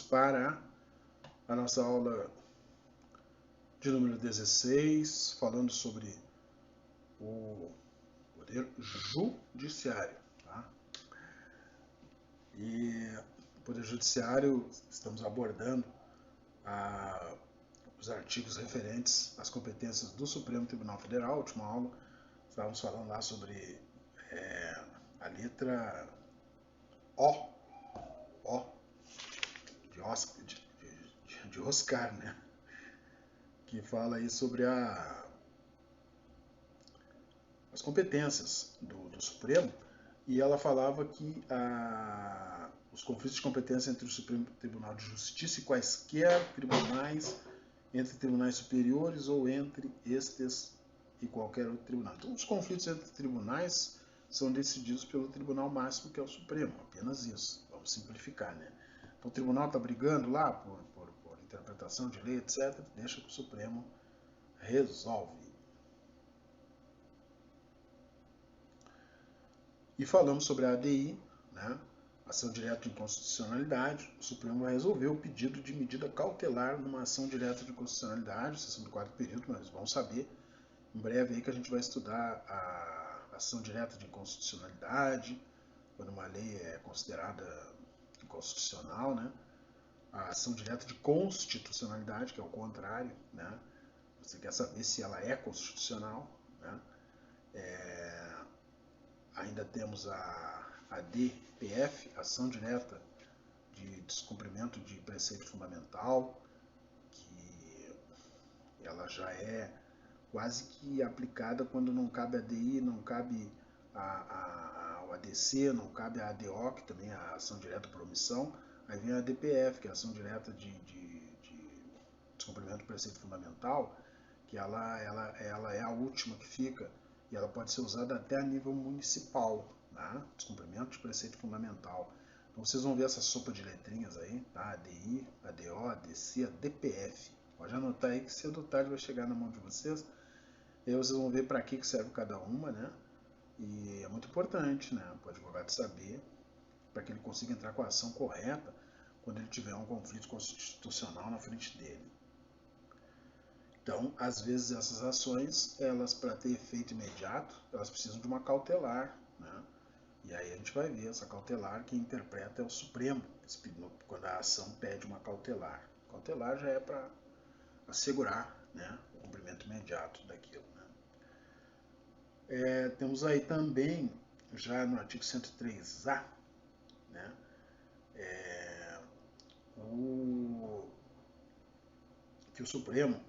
para a nossa aula de número 16, falando sobre o Poder Judiciário. Tá? E o Poder Judiciário, estamos abordando os artigos referentes às competências do Supremo Tribunal Federal. A última aula, estávamos falando lá sobre a letra O de Oscar, né? Que fala aí sobre as competências do Supremo, e ela falava que os conflitos de competência entre o Supremo Tribunal de Justiça e quaisquer tribunais, entre tribunais superiores ou entre estes e qualquer outro tribunal. Então, os conflitos entre tribunais são decididos pelo Tribunal Máximo, que é o Supremo, apenas isso. Vamos simplificar, né? Então, o tribunal está brigando lá por interpretação de lei, etc. Deixa que o Supremo resolve. E falamos sobre a ADI, né? Ação direta de inconstitucionalidade. O Supremo resolveu o pedido de medida cautelar numa ação direta de inconstitucionalidade, sessão do quarto período, mas vamos saber em breve aí que a gente vai estudar a ação direta de inconstitucionalidade, quando uma lei é considerada inconstitucional, né? A ação direta de constitucionalidade, que é o contrário, né? Você quer saber se ela é constitucional, né? Ainda temos a DPF, ação direta de descumprimento de preceito fundamental, que ela já é quase que aplicada quando não cabe a ADI, não cabe o ADC, não cabe a ADO, que também é a ação direta por omissão. Aí vem a DPF, que é a ação direta de descumprimento do preceito fundamental, que ela é a última que fica, e ela pode ser usada até a nível municipal, tá? Descumprimento de preceito fundamental. Então vocês vão ver essa sopa de letrinhas aí, tá? ADI, ADO, ADC, DPF. Pode anotar aí que cedo ou tarde vai chegar na mão de vocês. E aí vocês vão ver para que serve cada uma, né? E é muito importante, né, para o advogado saber, para que ele consiga entrar com a ação correta quando ele tiver um conflito constitucional na frente dele. Então, às vezes essas ações, elas para ter efeito imediato, elas precisam de uma cautelar, né? E aí a gente vai ver essa cautelar, quem interpreta é o Supremo, quando a ação pede uma cautelar. Cautelar já é para assegurar, né, o cumprimento imediato daquilo, né? Temos aí também, já no artigo 103A, né, que o Supremo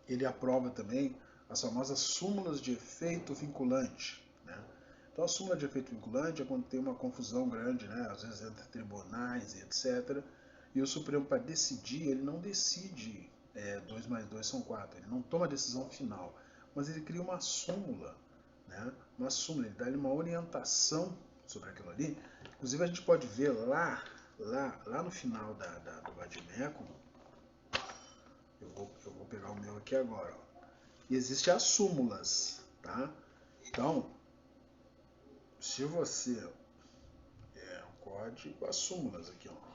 ele aprova também as famosas súmulas de efeito vinculante, né? Então a súmula de efeito vinculante é quando tem uma confusão grande, né, às vezes entre tribunais e etc. E o Supremo, para decidir, ele não decide 2 mais 2 são 4, ele não toma a decisão final, mas ele cria uma súmula, né? Uma súmula, ele dá uma orientação sobre aquilo ali. Inclusive a gente pode ver lá no final do vadimécum. Eu vou pegar o meu aqui agora. Ó. E existem as súmulas, tá? Então, se você o código, as súmulas aqui, ó.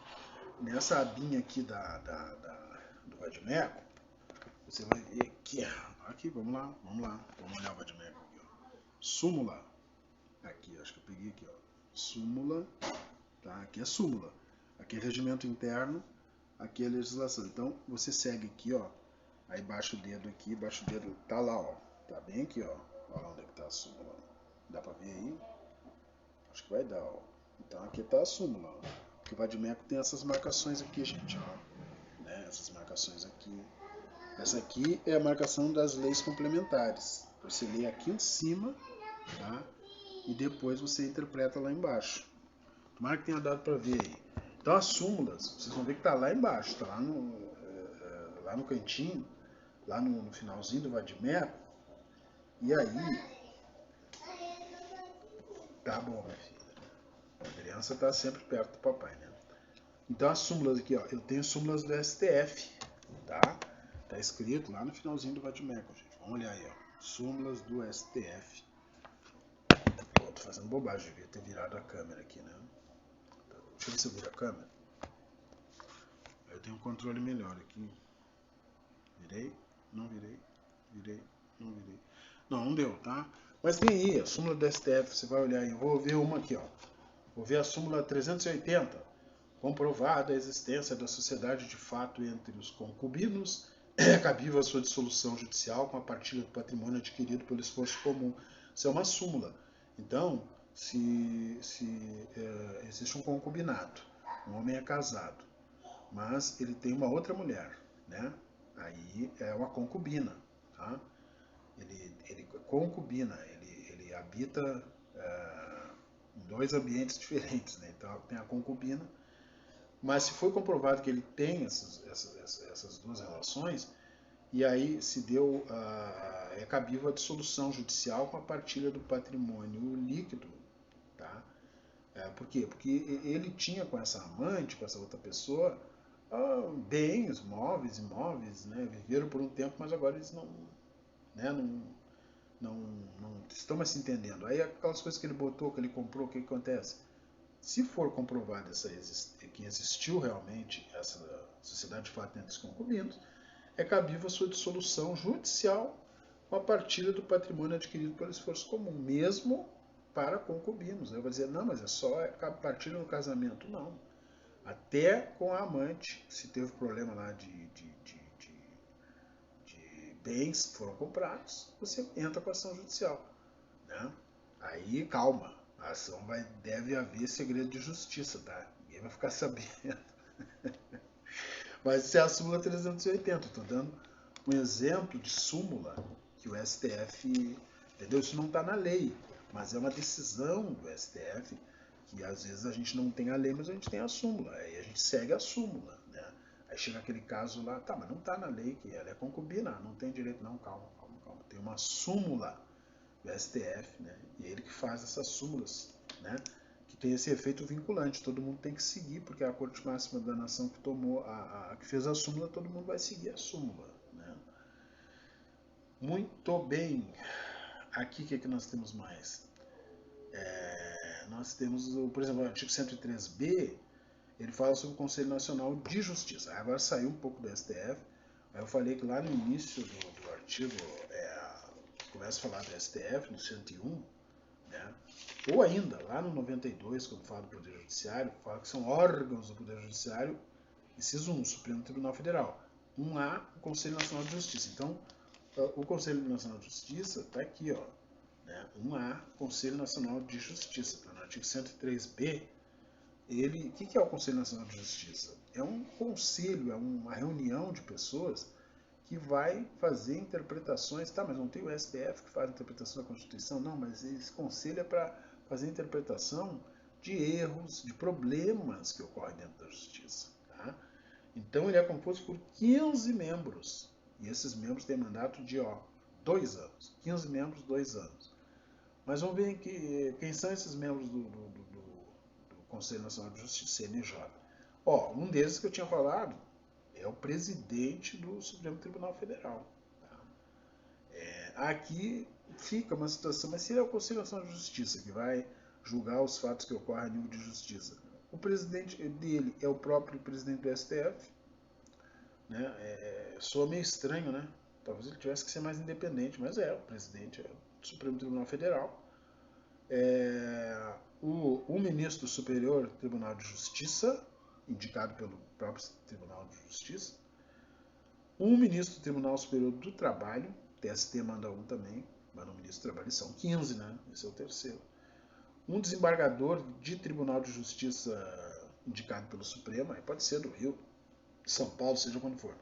Nessa abinha aqui do vadimécum, você vai ver aqui, aqui, vamos lá, vamos olhar o vadimécum aqui, ó. Súmula, aqui, acho que eu peguei aqui, ó. Súmula, tá? Aqui é súmula, aqui é regimento interno, aqui é legislação. Então, você segue aqui, ó, aí baixa o dedo aqui, baixa o dedo, tá lá, ó, tá bem aqui, ó, olha lá onde é que tá a súmula, dá pra ver aí? Acho que vai dar, ó. Então, aqui tá a súmula, ó. Porque o vadimécum tem essas marcações aqui, gente, ó, né, essas marcações aqui. Essa aqui é a marcação das leis complementares. Você lê aqui em cima, tá? E depois você interpreta lá embaixo. Tomara que tenha dado para ver aí. Então as súmulas, vocês vão ver que está lá embaixo, está lá no cantinho, lá no finalzinho do vadimécum. E aí, tá bom, minha filha. A criança está sempre perto do papai, né? Então as súmulas aqui, ó, eu tenho súmulas do STF, tá? Tá escrito lá no finalzinho do vadimécum, gente. Vamos olhar aí, ó. Súmulas do STF. Pronto, fazendo bobagem, devia ter virado a câmera aqui, né? Deixa eu ver se eu viro a câmera. Eu tenho um controle melhor aqui. Virei, não virei, virei, não virei. Não deu, tá? Mas tem aí a súmula do STF, você vai olhar aí. Eu vou ver uma aqui, ó. Vou ver a súmula 380. Comprovada a existência da sociedade de fato entre os concubinos, é cabível a sua dissolução judicial com a partilha do patrimônio adquirido pelo esforço comum. Isso é uma súmula. Então, se existe um concubinato, um homem é casado, mas ele tem uma outra mulher, né? Aí é uma concubina, tá? Ele concubina, ele habita em dois ambientes diferentes, né? Então tem a concubina, mas se foi comprovado que ele tem essas duas relações, e aí se deu, é cabível a dissolução judicial com a partilha do patrimônio líquido, tá? Por quê? Porque ele tinha com essa amante, com essa outra pessoa, bens, móveis, imóveis, né? Viveram por um tempo, mas agora eles não, né? não estão mais se entendendo. Aí aquelas coisas que ele botou, que ele comprou, o que acontece? Se for comprovado que existiu realmente essa sociedade de fato entre os concubinos, é cabível a sua dissolução judicial com a partilha do patrimônio adquirido pelo esforço comum, mesmo para concubinos. Eu vou dizer, não, mas é só a partilha no casamento. Não. Até com a amante, se teve problema lá de bens que foram comprados, você entra com a ação judicial, né? Aí, calma, a ação deve haver segredo de justiça, tá? Ninguém vai ficar sabendo. Mas isso é a súmula 380. Estou dando um exemplo de súmula que o STF, entendeu? Isso não está na lei, mas é uma decisão do STF que às vezes a gente não tem a lei, mas a gente tem a súmula. Aí a gente segue a súmula, né? Aí chega aquele caso lá, tá, mas não está na lei que ela é concubina, não tem direito, não, calma. Tem uma súmula do STF, né? E é ele que faz essas súmulas, né? Que tem esse efeito vinculante, todo mundo tem que seguir, porque a Corte Máxima da Nação que tomou, que fez a súmula, todo mundo vai seguir a súmula, né? Muito bem. Aqui o que é que nós temos mais? Nós temos, por exemplo, o artigo 103b, ele fala sobre o Conselho Nacional de Justiça. Agora saiu um pouco do STF. Aí eu falei que lá no início do artigo começa a falar do STF, no 101, né? Ou ainda, lá no 92, quando fala do Poder Judiciário, fala que são órgãos do Poder Judiciário, inciso 1, Supremo Tribunal Federal. 1A, o Conselho Nacional de Justiça. Então, o Conselho Nacional de Justiça está aqui, ó, né? 1A, Conselho Nacional de Justiça. Tá no artigo 103b, o que é o Conselho Nacional de Justiça? É um conselho, é uma reunião de pessoas que vai fazer interpretações. Tá, mas não tem o STF que faz a interpretação da Constituição? Não, mas esse conselho é para fazer interpretação de erros, de problemas que ocorrem dentro da Justiça. Tá? Então ele é composto por 15 membros. E esses membros têm mandato de 2 anos. 15 membros, 2 anos. Mas vamos ver quem são esses membros do Conselho Nacional de Justiça, CNJ. Um deles que eu tinha falado é o presidente do Supremo Tribunal Federal. Tá? Aqui fica uma situação, mas se ele é o Conselho Nacional de Justiça que vai julgar os fatos que ocorrem a nível de justiça, o presidente dele é o próprio presidente do STF, né? Soa meio estranho, né? Talvez ele tivesse que ser mais independente, mas o presidente do Supremo Tribunal Federal. O ministro do Superior Tribunal de Justiça, indicado pelo próprio Tribunal de Justiça, um ministro do Tribunal Superior do Trabalho, TST manda um também, manda um ministro do Trabalho, são 15, né? Esse é o terceiro. Um desembargador de Tribunal de Justiça indicado pelo Supremo, aí pode ser do Rio, de São Paulo, seja quando for.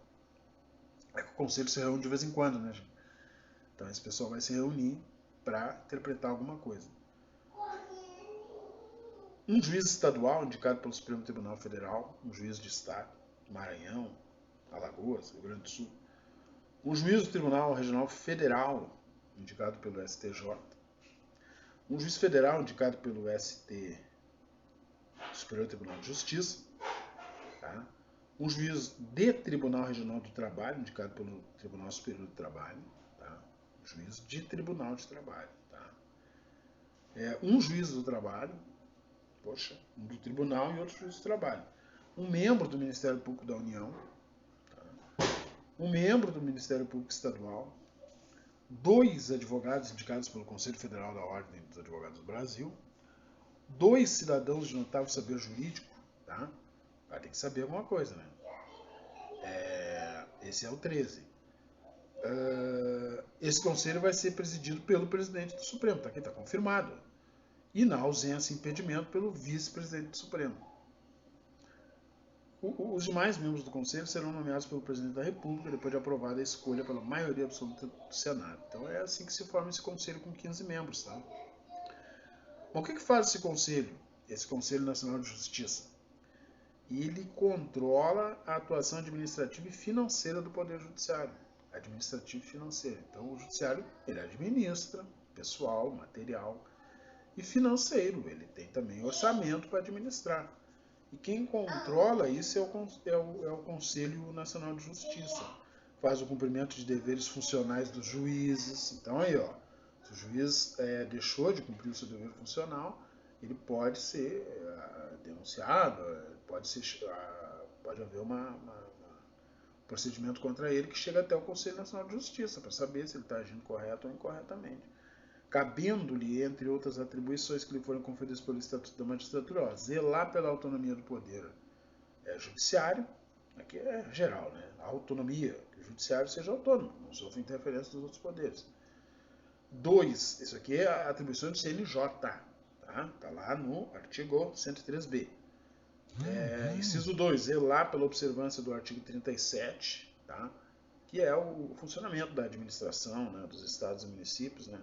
É que o Conselho se reúne de vez em quando, né, gente? Então esse pessoal vai se reunir para interpretar alguma coisa. Um juiz estadual indicado pelo Supremo Tribunal Federal, um juiz de Estado, Maranhão, Alagoas, Rio Grande do Sul. Um juiz do Tribunal Regional Federal, indicado pelo STJ. Um juiz federal indicado pelo ST, Superior Tribunal de Justiça. Tá? Um juiz de Tribunal Regional do Trabalho, indicado pelo Tribunal Superior do Trabalho. Tá? Um juiz de Tribunal de Trabalho. Tá? Um juiz do trabalho, um do tribunal e outro juiz do trabalho. Um membro do Ministério Público da União, um membro do Ministério Público Estadual, 2 advogados indicados pelo Conselho Federal da Ordem dos Advogados do Brasil, 2 cidadãos de notável saber jurídico, tá? Vai ter que saber alguma coisa, né? Esse é o 13. Esse conselho vai ser presidido pelo presidente do Supremo, tá aqui, tá confirmado. E na ausência, impedimento pelo vice-presidente do Supremo. Os demais membros do conselho serão nomeados pelo presidente da República depois de aprovada a escolha pela maioria absoluta do Senado. Então é assim que se forma esse conselho com 15 membros, tá? Bom, o que faz esse Conselho Nacional de Justiça? Ele controla a atuação administrativa e financeira do Poder Judiciário. Administrativo e financeiro. Então o Judiciário, ele administra pessoal, material e financeiro. Ele tem também orçamento para administrar. E quem controla isso é o Conselho Nacional de Justiça. Faz o cumprimento de deveres funcionais dos juízes. Então aí, ó, se o juiz deixou de cumprir o seu dever funcional, ele pode ser denunciado, pode haver um procedimento contra ele que chega até o Conselho Nacional de Justiça para saber se ele está agindo correto ou incorretamente. Cabendo-lhe, entre outras atribuições que lhe foram conferidas pelo Estatuto da Magistratura, zelar pela autonomia do poder judiciário, aqui é geral, né? A autonomia, que o judiciário seja autônomo, não sofra interferência dos outros poderes. 2, isso aqui é a atribuição do CNJ, tá? Tá lá no artigo 103b. Inciso 2, zelar pela observância do artigo 37, tá? Que é o funcionamento da administração, né, dos estados e municípios, né?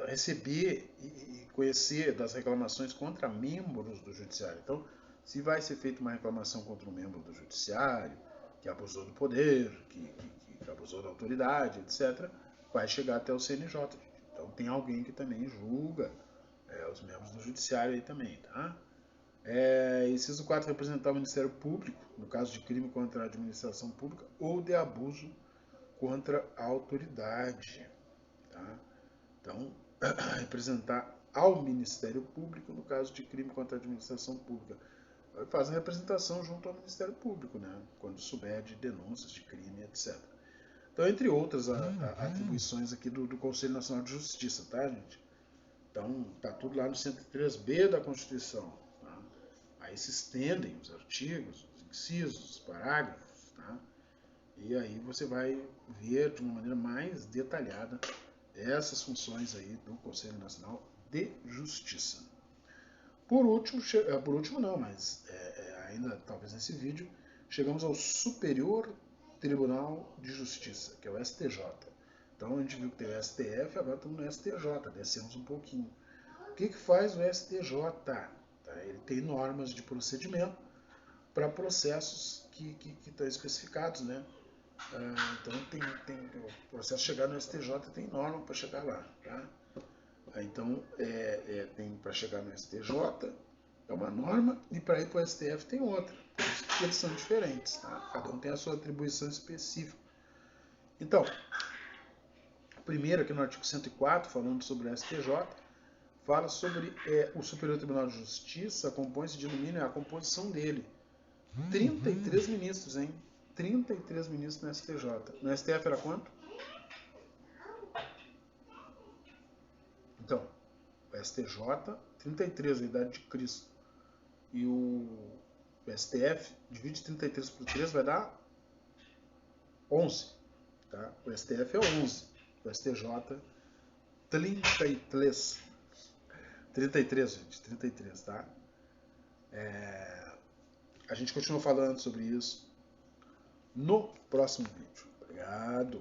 Receber e conhecer das reclamações contra membros do judiciário. Então, se vai ser feita uma reclamação contra um membro do judiciário, que abusou do poder, que abusou da autoridade, etc., vai chegar até o CNJ. Então, tem alguém que também julga os membros do judiciário aí também, tá? Inciso 4, representar o Ministério Público, no caso de crime contra a administração pública ou de abuso contra a autoridade, tá? Então, representar ao Ministério Público no caso de crime contra a administração pública. Faz a representação junto ao Ministério Público, né? Quando souber de denúncias de crime, etc. Então, entre outras atribuições aqui do Conselho Nacional de Justiça, tá, gente? Então, tá tudo lá no 103b da Constituição. Tá? Aí se estendem os artigos, os incisos, os parágrafos, tá? E aí você vai ver de uma maneira mais detalhada essas funções aí do Conselho Nacional de Justiça. Por último não, mas ainda talvez nesse vídeo, chegamos ao Superior Tribunal de Justiça, que é o STJ. Então a gente viu que tem o STF, agora estamos no STJ, descemos um pouquinho. O que faz o STJ? Ele tem normas de procedimento para processos que estão especificados, né? Então tem o processo chegar no STJ tem norma para chegar lá, tá? Então tem para chegar no STJ é uma norma e para ir para o STF tem outra, por isso que eles são diferentes, tá? Cada um tem a sua atribuição específica. Então, primeiro aqui no artigo 104, falando sobre o STJ, fala sobre o Superior Tribunal de Justiça, compõe-se de, no mínimo, a composição dele. 33 ministros, hein? 33 ministros no STJ. No STF era quanto? Então, o STJ, 33, a idade de Cristo. E o STF, divide 33 por 3, vai dar 11. Tá? O STF é 11. O STJ, 33. 33, gente. 33, tá? A gente continua falando sobre isso no próximo vídeo. Obrigado.